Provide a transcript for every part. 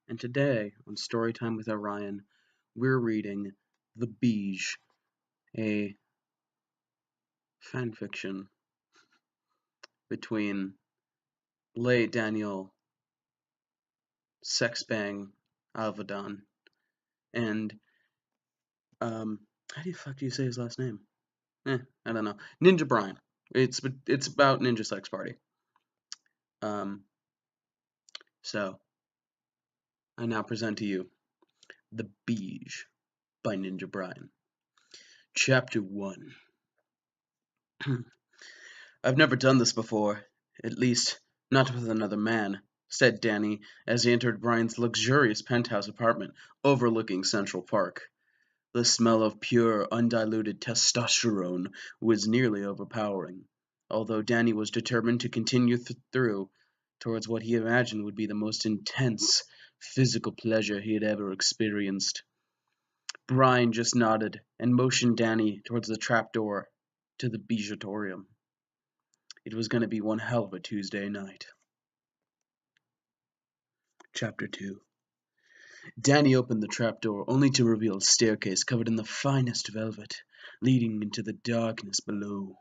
and today on Storytime with Orion, we're reading The Beej, a fanfiction between late Daniel Sexbang Alvadon and, how do you say his last name? I don't know. Ninja Brian. It's about Ninja Sex Party. Um, so, I now present to you The Beej by Ninja Brian. Chapter 1. I've never done this before, at least not with another man, said Danny as he entered Brian's luxurious penthouse apartment overlooking Central Park. The smell of pure, undiluted testosterone was nearly overpowering, although Danny was determined to continue through towards what he imagined would be the most intense physical pleasure he had ever experienced. Brian just nodded and motioned Danny towards the trapdoor to the Beejatorium. It was going to be one hell of a Tuesday night. Chapter 2. Danny opened the trapdoor, only to reveal a staircase covered in the finest velvet, leading into the darkness below.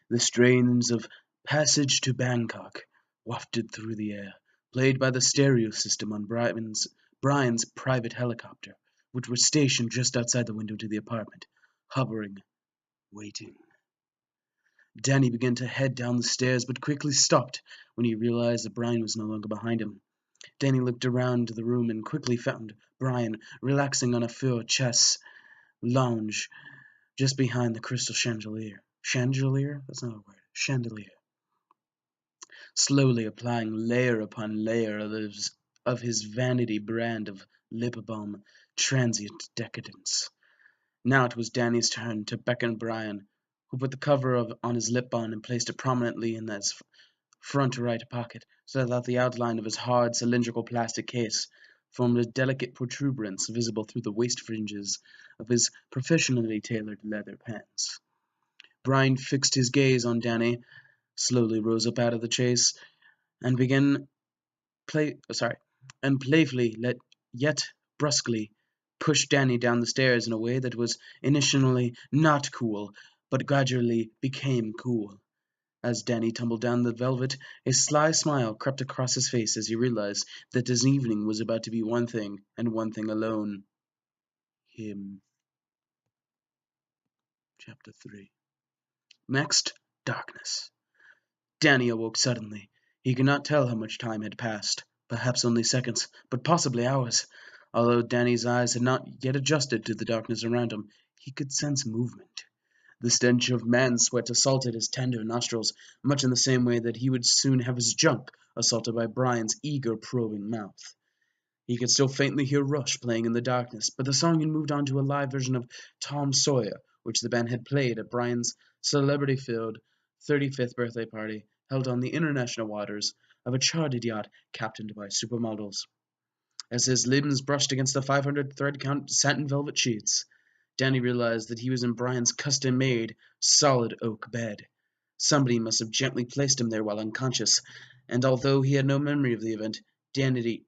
The strains of Passage to Bangkok wafted through the air, played by the stereo system on Brian's private helicopter, which was stationed just outside the window to the apartment, hovering, waiting. Danny began to head down the stairs, but quickly stopped when he realized that Brian was no longer behind him. Danny looked around the room and quickly found Brian relaxing on a fur chess lounge just behind the crystal chandelier. Chandelier? That's not a word. Chandelier. Slowly applying layer upon layer of his vanity brand of lip balm, transient decadence. Now it was Danny's turn to beckon Brian, who put the cover on his lip balm and placed it prominently in his front right pocket, so that the outline of his hard, cylindrical plastic case formed a delicate protuberance visible through the waist fringes of his professionally tailored leather pants. Brian fixed his gaze on Danny, slowly rose up out of the chase, and playfully, yet brusquely, pushed Danny down the stairs in a way that was initially not cool, but gradually became cool. As Danny tumbled down the velvet, a sly smile crept across his face as he realized that his evening was about to be one thing, and one thing alone. Him. Chapter 3. Next, darkness. Danny awoke suddenly. He could not tell how much time had passed. Perhaps only seconds, but possibly hours. Although Danny's eyes had not yet adjusted to the darkness around him, he could sense movement. The stench of man's sweat assaulted his tender nostrils, much in the same way that he would soon have his junk assaulted by Brian's eager, probing mouth. He could still faintly hear Rush playing in the darkness, but the song had moved on to a live version of Tom Sawyer, which the band had played at Brian's celebrity-filled 35th birthday party held on the international waters of a chartered yacht captained by supermodels. As his limbs brushed against the 500 thread count satin velvet sheets, Danny realized that he was in Brian's custom-made, solid oak bed. Somebody must have gently placed him there while unconscious, and although he had no memory of the event, Danny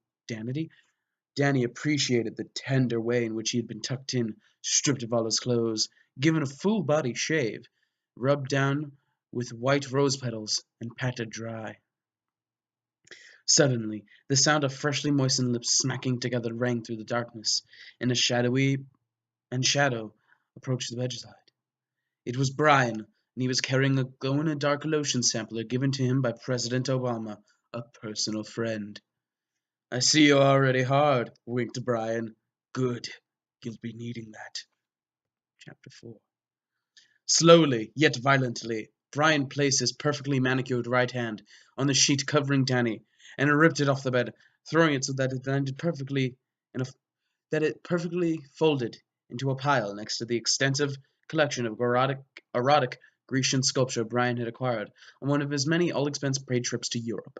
appreciated the tender way in which he had been tucked in, stripped of all his clothes, given a full-body shave, rubbed down with white rose petals, and patted dry. Suddenly, the sound of freshly moistened lips smacking together rang through the darkness, and a shadow approached the bedside. It was Brian, and he was carrying a glow-in-the-dark lotion sampler given to him by President Obama, a personal friend. "I see you're already hard," winked Brian. "Good. You'll be needing that." Chapter 4. Slowly, yet violently, Brian placed his perfectly manicured right hand on the sheet covering Danny, and ripped it off the bed, throwing it so that it landed perfectly folded into a pile next to the extensive collection of erotic Grecian sculpture Brian had acquired on one of his many all-expense paid trips to Europe.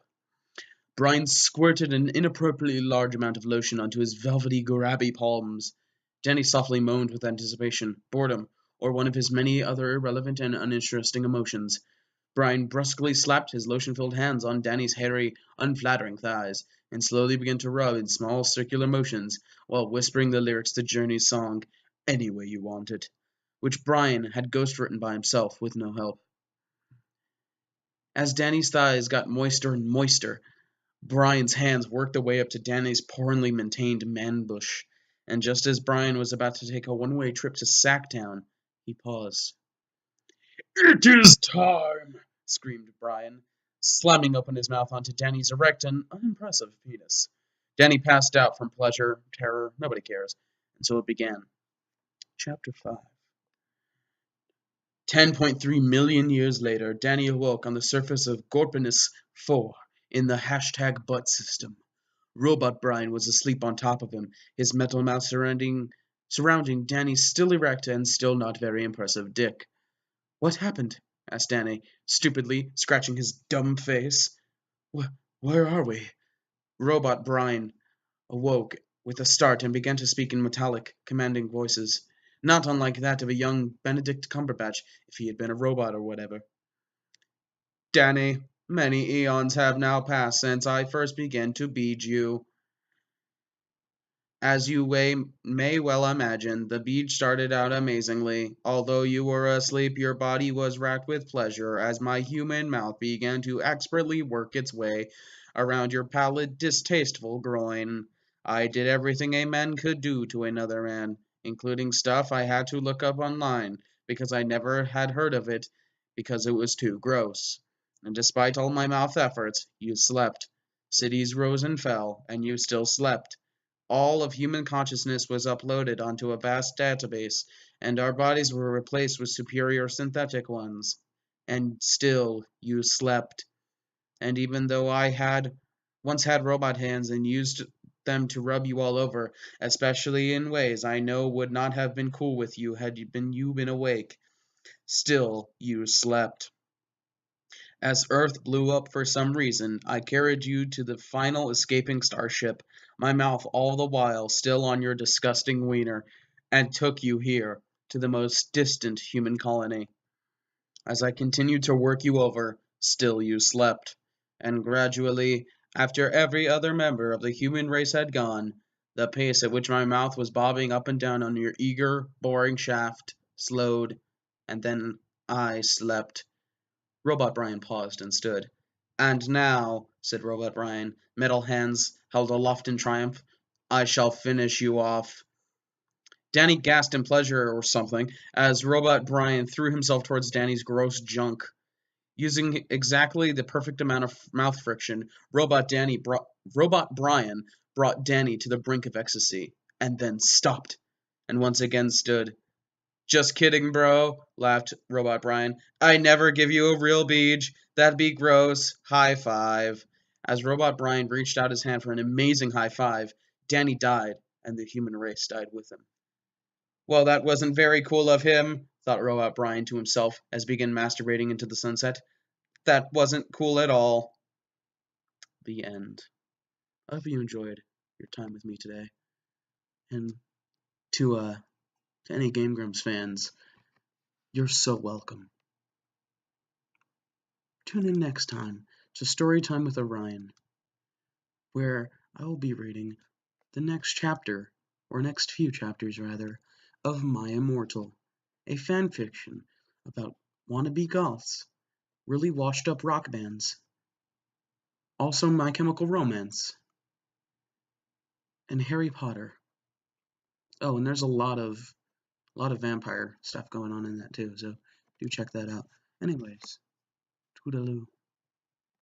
Brian squirted an inappropriately large amount of lotion onto his velvety, grabby palms. Danny softly moaned with anticipation, boredom, or one of his many other irrelevant and uninteresting emotions. Brian brusquely slapped his lotion-filled hands on Danny's hairy, unflattering thighs, and slowly began to rub in small circular motions while whispering the lyrics to Journey's song, Any Way You Want It, which Brian had ghost-written by himself with no help. As Danny's thighs got moister and moister, Brian's hands worked their way up to Danny's poorly maintained man-bush, and just as Brian was about to take a one-way trip to Sacktown, he paused. "It is time!" screamed Brian, slamming open his mouth onto Danny's erect and unimpressive penis. Danny passed out from pleasure, terror, nobody cares, and so it began. Chapter 5. 10.3 million years later, Danny awoke on the surface of Gorpinus 4 in the hashtag butt system. Robot Brian was asleep on top of him, his metal mouth surrounding Danny's still erect and still not very impressive dick. "What happened?" asked Danny, stupidly, scratching his dumb face. Where are we?" Robot Brian awoke with a start and began to speak in metallic, commanding voices, not unlike that of a young Benedict Cumberbatch if he had been a robot or whatever. "Danny, many eons have now passed since I first began to beej you. As you may well imagine, the beach started out amazingly. Although you were asleep, your body was racked with pleasure as my human mouth began to expertly work its way around your pallid, distasteful groin. I did everything a man could do to another man, including stuff I had to look up online, because I never had heard of it, because it was too gross. And despite all my mouth efforts, you slept. Cities rose and fell, and you still slept. All of human consciousness was uploaded onto a vast database, and our bodies were replaced with superior synthetic ones. And still you slept. And even though I had once had robot hands and used them to rub you all over, especially in ways I know would not have been cool with you had you been awake, still you slept. As Earth blew up for some reason, I carried you to the final escaping starship, my mouth all the while still on your disgusting wiener, and took you here, to the most distant human colony. As I continued to work you over, still you slept. And gradually, after every other member of the human race had gone, the pace at which my mouth was bobbing up and down on your eager, boring shaft slowed, and then I slept. Robot Brian paused and stood. "And now," said Robot Brian, metal hands held aloft in triumph, "I shall finish you off." Danny gasped in pleasure or something as Robot Brian threw himself towards Danny's gross junk. Using exactly the perfect amount of mouth friction, Robot Brian brought Danny to the brink of ecstasy, and then stopped, and once again stood. "Just kidding, bro," laughed Robot Brian. "I never give you a real beej. That'd be gross. High five." As Robot Brian reached out his hand for an amazing high five, Danny died, and the human race died with him. "Well, that wasn't very cool of him," thought Robot Brian to himself as he began masturbating into the sunset. "That wasn't cool at all." The end. I hope you enjoyed your time with me today. And to any Game Grumps fans, you're so welcome. Tune in next time to Storytime with Orion, where I will be reading the next chapter, or next few chapters rather, of My Immortal, a fanfiction about wannabe goths, really washed up rock bands, also My Chemical Romance, and Harry Potter. Oh, and there's a lot of vampire stuff going on in that too, so do check that out. Anyways, toodaloo.